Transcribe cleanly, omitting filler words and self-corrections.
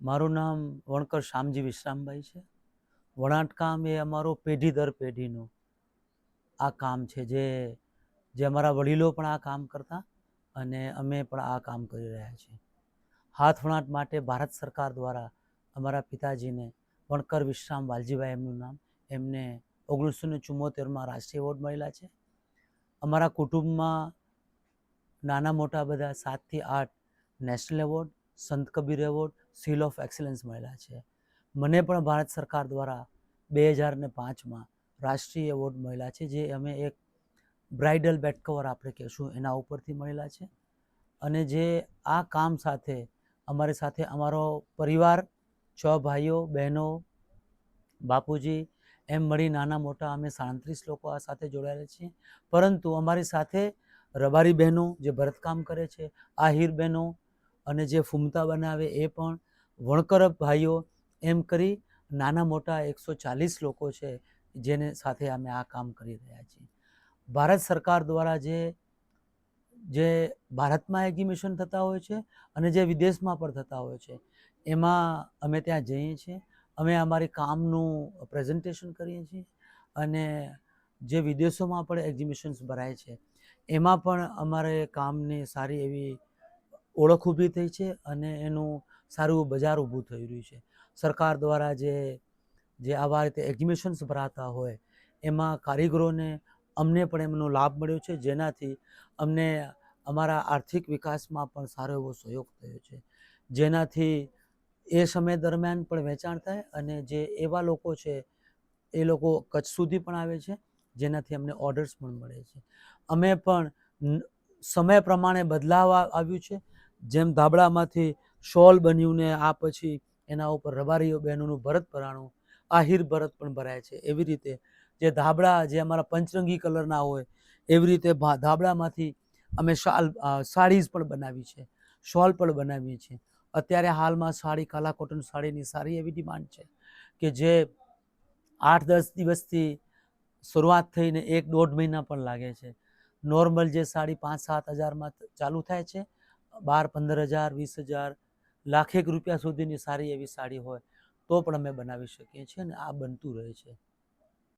મારું નામ વણકર શામજી વિશ્રામભાઈ છે. વણાટકામ એ અમારો પેઢી દર પેઢીનું આ કામ છે, જે અમારા વડીલો પણ આ કામ કરતા અને અમે પણ આ કામ કરી રહ્યા છીએ. હાથ વણાટ માટે ભારત સરકાર દ્વારા અમારા પિતાજીને વણકર વિશ્રામ વાલજીભાઈ એમનું નામ, એમને 1974માં રાષ્ટ્રીય એવોર્ડ મળેલા છે. અમારા કુટુંબમાં નાના મોટા બધા 7થી 8 નેશનલ એવોર્ડ, સંત Kabir award, seal of excellence મળેલા છે. મને પણ ભારત સરકાર દ્વારા 2005માં રાષ્ટ્રીય એવોર્ડ મળેલા છે, જે અમે એક બ્રાઇડલ બેડ કવર આપણે કહેશું એના ઉપરથી મળેલા છે. અને જે આ કામ સાથે અમારી સાથે અમારો પરિવાર, 6 ભાઈઓ બહેનો, બાપુજી એમ મળી નાના મોટા અમે 37 લોકો આ સાથે જોડાયેલા છીએ. પરંતુ અમારી સાથે રબારી બહેનો જે ભરતકામ કરે છે, આહિર બહેનો અને જે ફૂમતા બનાવે એ પણ, વણકર ભાઈઓ, એમ કરી નાના મોટા 140 લોકો છે જેને સાથે અમે આ કામ કરી રહ્યા છીએ. ભારત સરકાર દ્વારા જે ભારતમાં એક્ઝિબિશન થતા હોય છે અને જે વિદેશમાં પણ થતા હોય છે, એમાં અમે ત્યાં જઈએ છીએ. અમે અમારી કામનું પ્રેઝન્ટેશન કરીએ છીએ અને જે વિદેશોમાં પણ એક્ઝિબિશન્સ ભરાય છે એમાં પણ અમારે કામની સારી એવી ઓળખ ઊભી થઈ છે અને એનું સારું બજાર ઊભું થઈ રહ્યું છે. સરકાર દ્વારા જે આવા રીતે એક્ઝિબિશન્સ ભરાતા હોય એમાં કારીગરોને, અમને પણ એમનો લાભ મળ્યો છે, જેનાથી અમને અમારા આર્થિક વિકાસમાં પણ સારો એવો સહયોગ થયો છે. જેનાથી એ સમય દરમિયાન પણ વેચાણ થાય અને જે એવા લોકો છે એ લોકો કચ્છ સુધી પણ આવે છે, જેનાથી અમને ઓર્ડર્સ પણ મળે છે. અમે પણ સમય પ્રમાણે બદલાવ આવ્યું છે. જેમ ધાબળામાંથી શોલ બન્યું ને આ પછી એના ઉપર રબારીઓ બહેનોનું ભરત ભરાણું, આહિર ભરત પણ ભરાય છે. એવી રીતે જે ધાબળા જે અમારા પંચરંગી કલરના હોય એવી રીતે ધાબળામાંથી અમે સાડીઝ પણ બનાવી છે, શોલ પણ બનાવીએ છીએ. અત્યારે હાલમાં સાડી, કાલા કોટન સાડીની સારી એવી ડિમાન્ડ છે કે જે 8-10 દિવસથી શરૂઆત થઈને 1-1.5 મહિના પણ લાગે છે. નોર્મલ જે સાડી 5-7 હજારમાં ચાલુ થાય છે, 12-15 હજાર, 20 હજાર, લાખેક રૂપિયા સુધીની સારી એવી સાડી હોય તો પણ અમે બનાવી શકીએ છીએ અને આ બનતું રહે છે.